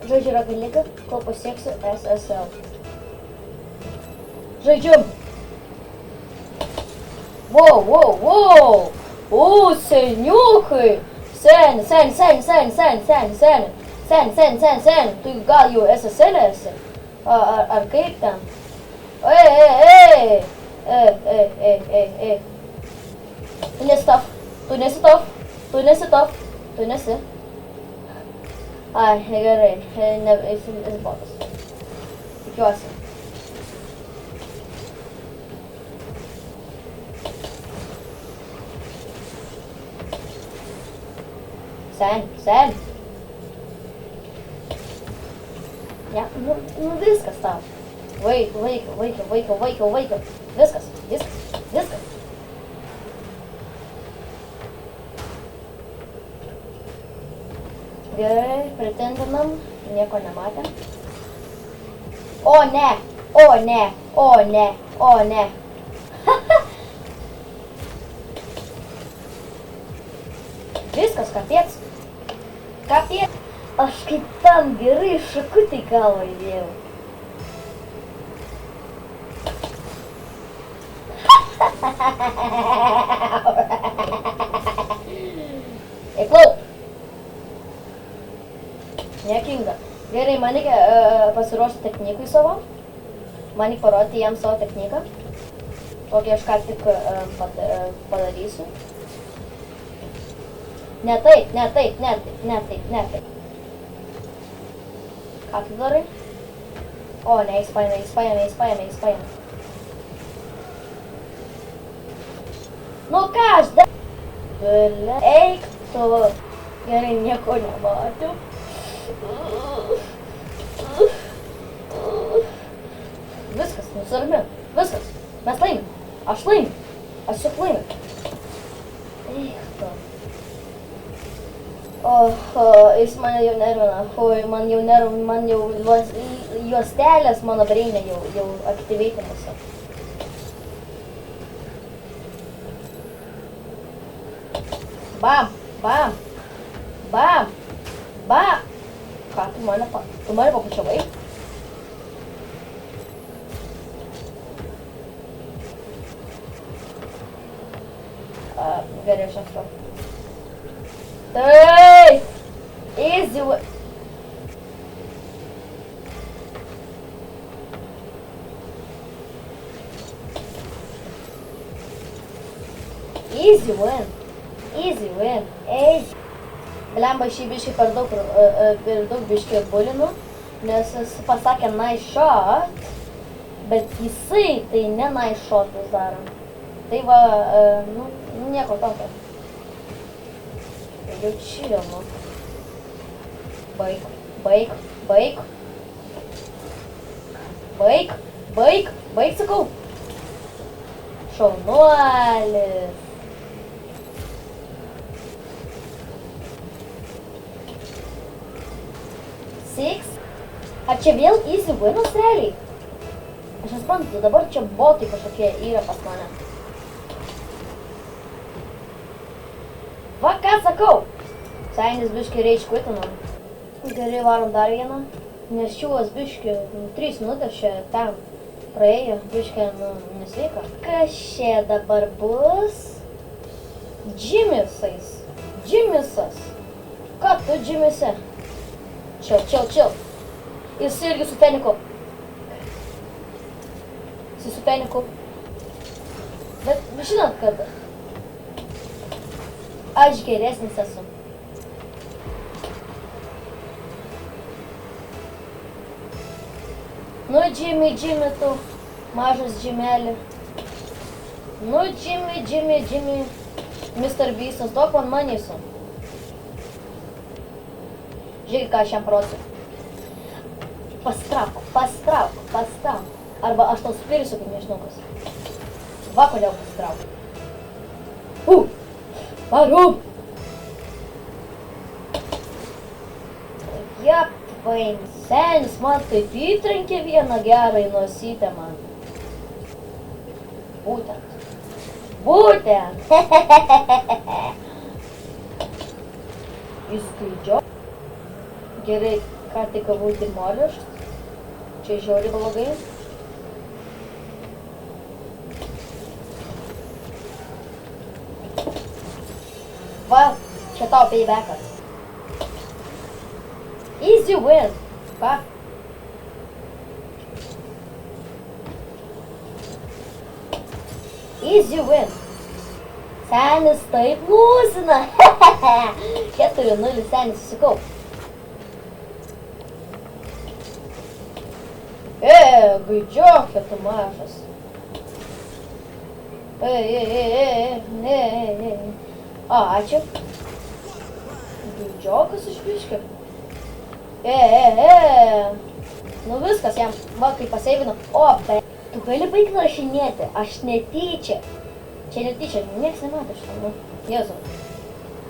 Žaidžiu Rocket League, kol pasieksiu SSL. Žaidžiu. Wow. O, seniukai. Seni. Tu gal jau SSL esi? Ar kaip ten? Ei. Tu nesi top. Ai, gerai. Esi botas. Tikiuosi. Sen. Ja, nu viskas tau. Vaiką. Viskas. Gerai, pretendinam, nieko nematėm. O ne. Viskas, kapiec. Aš kaip tam gerai šakutį galvą įdėjau. Eiklau. Nekinga. Gerai, man reikia pasiruošti technikui savo. Man reikia parodyti jam savo techniką. Tokį aš ką tik padarysiu. Ne taip. Ką tu darai? O, ne, jis paėmė. Nu ką aš darau? Eik tu. Gerai, nieko nematau. Viskas, nusirami. Viskas. Mes laimim. Aš laimim. Aš tik laimim. Eik tu. Jis mane jau nervina. Man jau juostelės mano breinė jau aktyveitimuose. Bam. Ką, tu mane papučiavai? Gerai, aš atro. Hey! Easy win. Blemba šį biškį per daug biškį bulinu, nes jis pasakė nice shot, bet jisai tai ne nice shotus daro. Tai va, nieko tokio. Jau chill, nu. Baik, sakau. Šaunuolis. Six. Ar čia vėl easy winas realiai? Aš nesuprantu, dabar čia botai kažkokie yra pas mane. Va, ką sakau? Sainis biškį rage quitinom. Gerai, varom dar vieną. Nes čiūvas biškį 3 minutės čia ten praėjo. Biškį, nesveika. Kas čia dabar bus? Džimisas. Ką tu džimise? Chill. Jis irgi su peniku. Bet žinot, kad aš geresnis esu. Nu, Jimmy, tu, mažas Jimelį. Nu, Jimmy, Mr. Beastas, duok man manysiu. Žiūrėk, ką aš jam parodysiu. Pastrauk. Arba aš tau spirsiu, kaip nežinaukas. Va, kodėl pastrauk. Varum! Jep, vain. Senis man taip įtrenkė vieną gerą į nosytę man. Būtent. Įskaidžio. Gerai, Ką tik gavau demolišt. Čia žiauriai blogai. Va, čia tau paybackas. Easy win. Va. Easy win. Senis taip lūzina. 4-0 senis susikaup. Gaidžiokė tu mažas. O, ačiū. Gaidžiokas iš biškio. Nu viskas jam, va, kai paseivino. O, bet tu gali baigti rašinėti, aš netyčia. Čia netyčia, nieks nematė šitą, nu. Jėzau.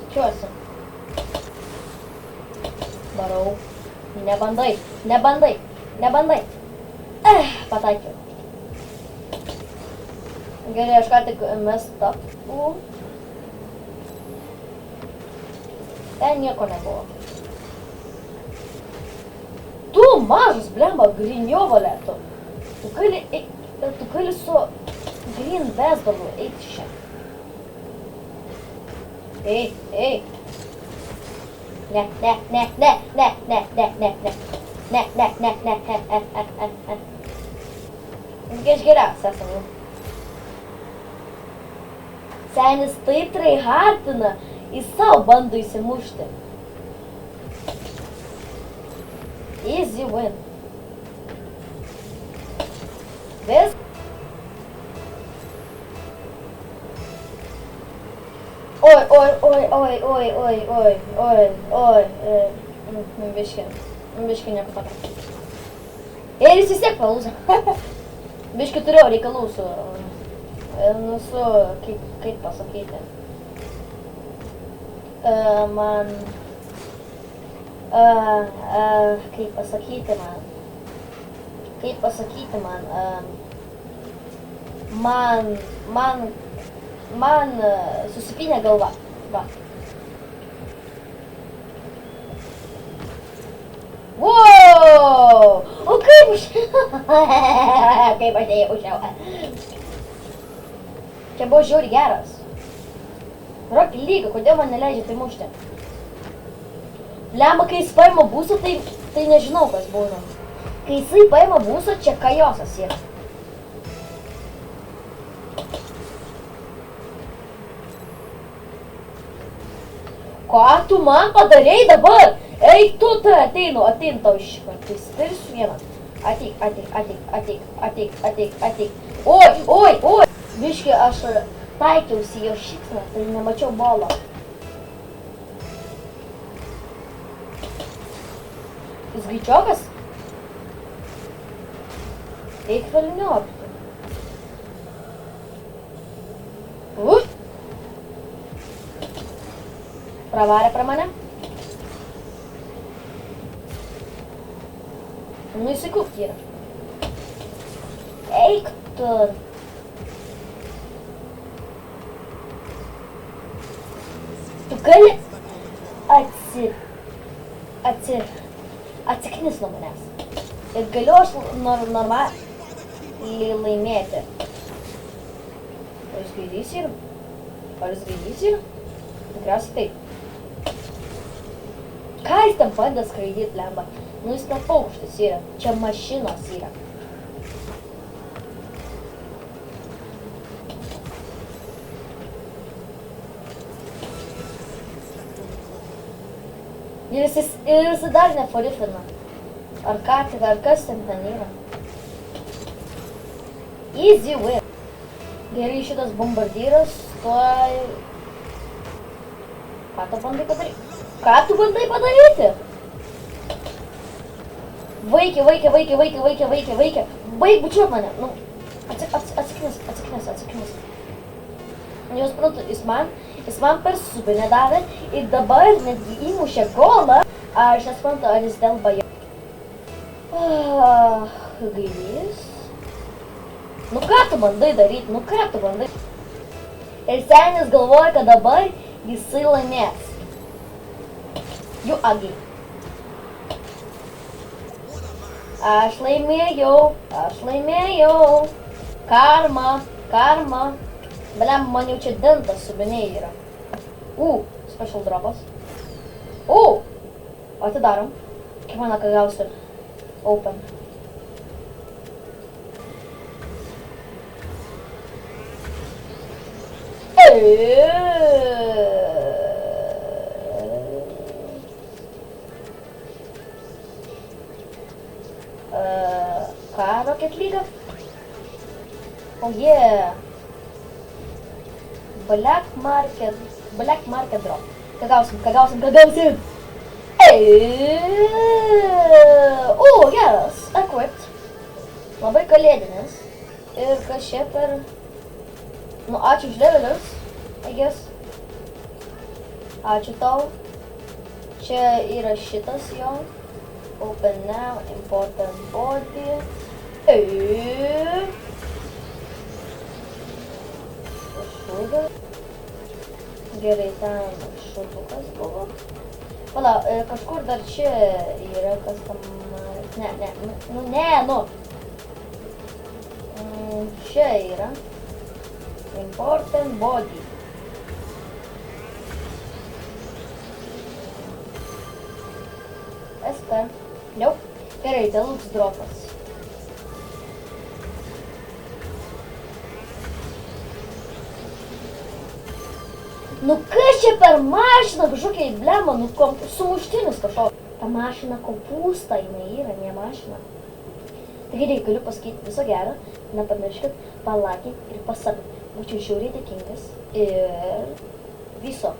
Tikiuosi. Barau. Nebandai, nebandai, nebandai. Pataikiau. Gerai, aš ką tik messed up. Ten nieko nebuvo. Tu mažas, blemba, grinjovalė tu. Tu gali su green bezdalu eiti čia. Ei. Ne. Aš geriausias esame. Senis taip tryhardina, jis savo bando įsimušti. Easy win. Vis? Oi. Biški nieko tokio. Ir jis vis tiek palūza. Biški turėjau reikalų su, kaip pasakyti. Kaip pasakyti man susipynė galva. Va. Wow! O kaip aš... kaip aš nejaučiau. Čia buvo žiauriai geras. Rock lyga, kodėl man neleidžia tai mušti? Lemba, kai jis paima būsą, tai nežinau, kas būna. Kai jisai paima būsą, čia kajosas yra. Ką tu man padarei dabar? Eik tu, ateinu tau iš kartais. Spirsiu vieną. Ateik. Oi. Biški, aš taikiausi jo šikną, tai nemačiau bolo. Jis greičiokas? Eik velniopti. Pravarė pra mane. Nu įsikūpti yra. Eik tu. Tu gali atsiknis nuo manęs. Ir galiu aš normaliai laimėti. Ar jis gaidys yra? Tikriausiai taip. Ką jis ten bandė skraidyti, lemba? Nu jis ne paukštis yra. Čia mašinos yra. Ir jis dar neforifina. Ar kas ten yra. Easy win. Gerai, šitas bombardyras, tuoj... Ką tu bandai padaryti? Ką tu bandai padaryti? Vaikė. Baig bučiuot mane. Nu, atsiknis. Jau suprantu, jis man per subinę davė ir dabar netgi įmušė golą. Aš nesuprantu, ar jis dėl bajo. Gailys. Nu ką tu bandai daryti? Ir senis galvoja, kad dabar jisai laimės. You ugly. Aš laimėjau. Karma. Beliam, man jau čia dentas subiniai yra. Special dropas. Atidarom. Kaip man ką gausiu? Open. Ką, Rocket League? Oh yeah. Black Market drop. Ką gausim? Geras, equipped. Labai kalėdinis. Ir kas čia per... ačiū už levelius, I guess. Ačiū tau. Čia yra šitas jo. Open now, important body. Šūdas. Gerai, ten šūdukas buvo. Pala, kažkur dar čia yra kas tam... Čia yra. Important body. SP. Nope. Gerai, deluxe dropas. Kas čia per mašiną, kažkokia blema, sumuštinis kažkokia. Ta mašina kopūsta, jinai yra, ne mašina. Taigi, galiu pasakyti viso gero, nepamirškit, palakint ir pasabit. Būčiau žiauriai dėkingas ir viso.